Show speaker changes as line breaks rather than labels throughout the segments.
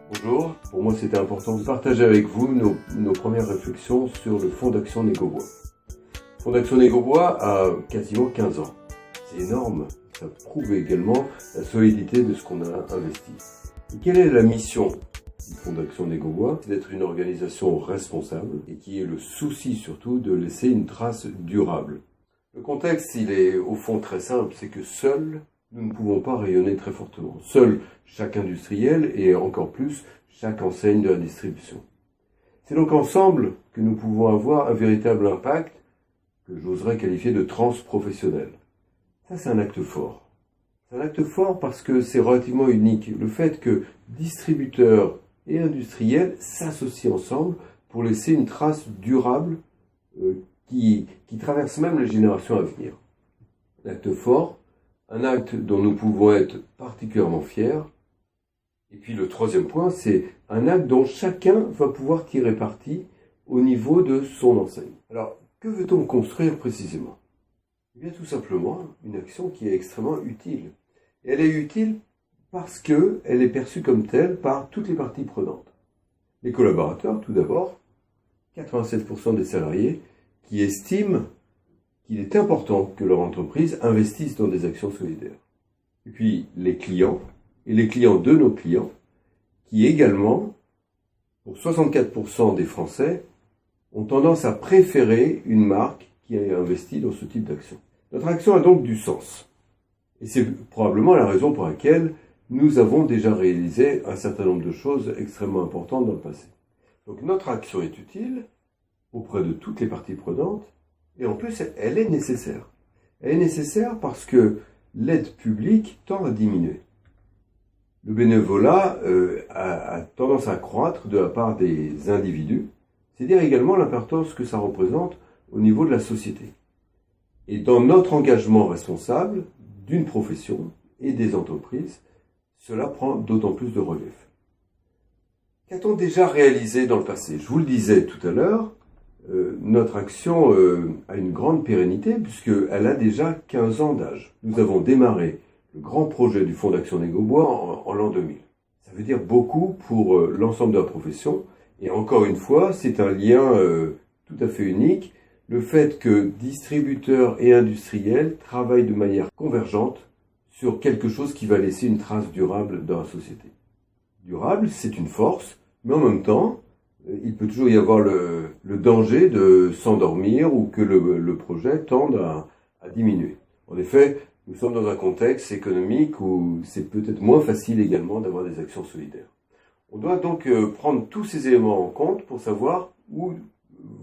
Bonjour, pour moi c'était important de partager avec vous nos premières réflexions sur le fonds d'action Négobois. Le fonds d'action Négobois a quasiment 15 ans. C'est énorme, ça prouve également la solidité de ce qu'on a investi. Et quelle est la mission du fonds d'action Négobois? C'est d'être une organisation responsable et qui ait le souci surtout de laisser une trace durable. Le contexte, il est au fond très simple, c'est que seuls, nous ne pouvons pas rayonner très fortement. Seul chaque industriel et encore plus chaque enseigne de la distribution. C'est donc ensemble que nous pouvons avoir un véritable impact que j'oserais qualifier de transprofessionnel. Ça, c'est un acte fort. C'est un acte fort parce que c'est relativement unique. Le fait que distributeurs et industriels s'associent ensemble pour laisser une trace durable qui traverse même les générations à venir. Un acte fort, un acte dont nous pouvons être particulièrement fiers. Et puis le troisième point, c'est un acte dont chacun va pouvoir tirer parti au niveau de son enseigne. Alors, que veut-on construire précisément? Eh bien, tout simplement, une action qui est extrêmement utile. Et elle est utile parce qu'elle est perçue comme telle par toutes les parties prenantes. Les collaborateurs, tout d'abord, 87% des salariés qui estiment qu'il est important que leur entreprise investisse dans des actions solidaires. Et puis les clients, et les clients de nos clients, qui également, pour 64% des Français, ont tendance à préférer une marque qui a investi dans ce type d'action. Notre action a donc du sens. Et c'est probablement la raison pour laquelle nous avons déjà réalisé un certain nombre de choses extrêmement importantes dans le passé. Donc notre action est utile auprès de toutes les parties prenantes, et en plus, elle est nécessaire. Elle est nécessaire parce que l'aide publique tend à diminuer. Le bénévolat a tendance à croître de la part des individus. C'est dire également l'importance que ça représente au niveau de la société. Et dans notre engagement responsable d'une profession et des entreprises, cela prend d'autant plus de relief. Qu'a-t-on déjà réalisé dans le passé? Je vous le disais tout à l'heure, notre action a une grande pérennité puisqu'elle a déjà 15 ans d'âge. Nous avons démarré le grand projet du fonds d'action Négobois en l'an 2000. Ça veut dire beaucoup pour l'ensemble de la profession. Et encore une fois, c'est un lien tout à fait unique. Le fait que distributeurs et industriels travaillent de manière convergente sur quelque chose qui va laisser une trace durable dans la société. Durable, c'est une force, mais en même temps, il peut toujours y avoir le danger de s'endormir ou que le projet tende à diminuer. En effet, nous sommes dans un contexte économique où c'est peut-être moins facile également d'avoir des actions solidaires. On doit donc prendre tous ces éléments en compte pour savoir où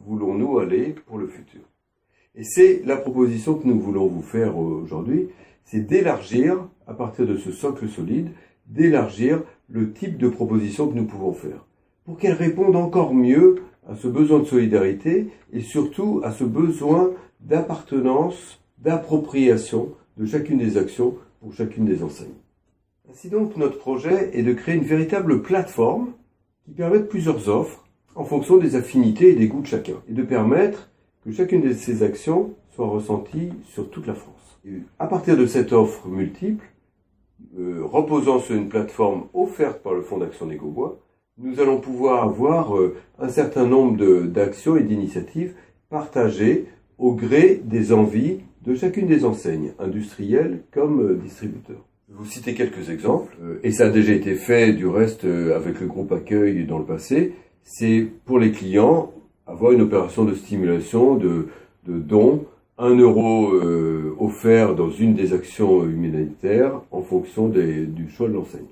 voulons-nous aller pour le futur. Et c'est la proposition que nous voulons vous faire aujourd'hui, c'est d'élargir, à partir de ce socle solide, d'élargir le type de proposition que nous pouvons faire, pour qu'elles répondent encore mieux à ce besoin de solidarité et surtout à ce besoin d'appartenance, d'appropriation de chacune des actions pour chacune des enseignes. Ainsi donc, notre projet est de créer une véritable plateforme qui permette plusieurs offres en fonction des affinités et des goûts de chacun, et de permettre que chacune de ces actions soit ressentie sur toute la France. Et à partir de cette offre multiple, reposant sur une plateforme offerte par le fonds d'action Négobois, nous allons pouvoir avoir un certain nombre d'actions et d'initiatives partagées au gré des envies de chacune des enseignes, industrielles comme distributeurs. Je vais vous citer quelques exemples, et ça a déjà été fait du reste avec le groupe Accueil dans le passé. C'est pour les clients avoir une opération de stimulation de dons, 1 euro offert dans une des actions humanitaires en fonction du choix de l'enseigne.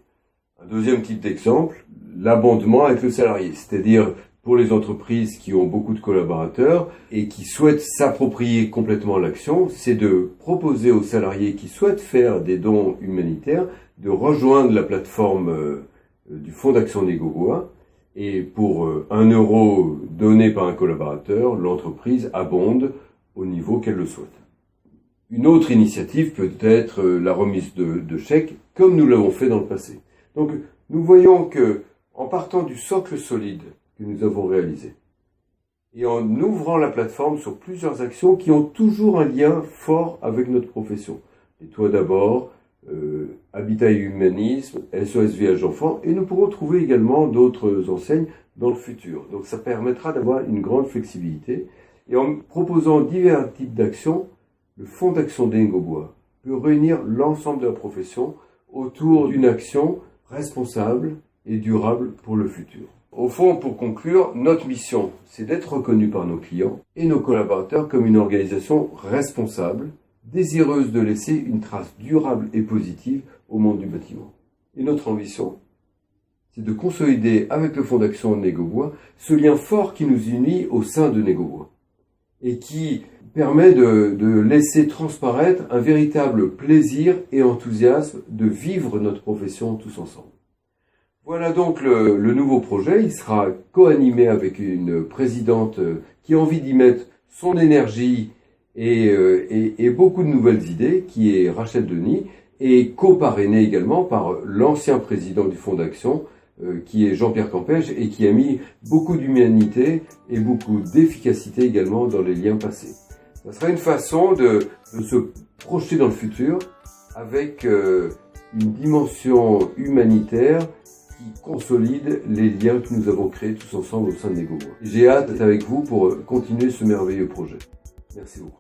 Un deuxième type d'exemple, l'abondement avec le salarié, c'est-à-dire pour les entreprises qui ont beaucoup de collaborateurs et qui souhaitent s'approprier complètement l'action, c'est de proposer aux salariés qui souhaitent faire des dons humanitaires de rejoindre la plateforme du fonds d'action Négobois. Et pour 1 euro donné par un collaborateur, l'entreprise abonde au niveau qu'elle le souhaite. Une autre initiative peut être la remise de chèques, comme nous l'avons fait dans le passé. Donc, nous voyons que, en partant du socle solide que nous avons réalisé, et en ouvrant la plateforme sur plusieurs actions qui ont toujours un lien fort avec notre profession. Nettoie d'abord, Habitat et Humanisme, SOS Village d'Enfants, et nous pourrons trouver également d'autres enseignes dans le futur. Donc ça permettra d'avoir une grande flexibilité. Et en proposant divers types d'actions, le Fonds d'action des Négobois peut réunir l'ensemble de la profession autour d'une action responsable et durable pour le futur. Au fond, pour conclure, notre mission, c'est d'être reconnu par nos clients et nos collaborateurs comme une organisation responsable, désireuse de laisser une trace durable et positive au monde du bâtiment. Et notre ambition, c'est de consolider avec le Fonds d'action de Négobois ce lien fort qui nous unit au sein de Négobois et qui permet de laisser transparaître un véritable plaisir et enthousiasme de vivre notre profession tous ensemble. Voilà donc le nouveau projet. Il sera co-animé avec une présidente qui a envie d'y mettre son énergie et beaucoup de nouvelles idées, qui est Rachel Denis, et co-parrainé également par l'ancien président du Fonds d'action, qui est Jean-Pierre Campège, et qui a mis beaucoup d'humanité et beaucoup d'efficacité également dans les liens passés. Ça sera une façon de se projeter dans le futur avec une dimension humanitaire qui consolide les liens que nous avons créés tous ensemble au sein de Négobois. J'ai hâte d'être avec vous pour continuer ce merveilleux projet. Merci beaucoup.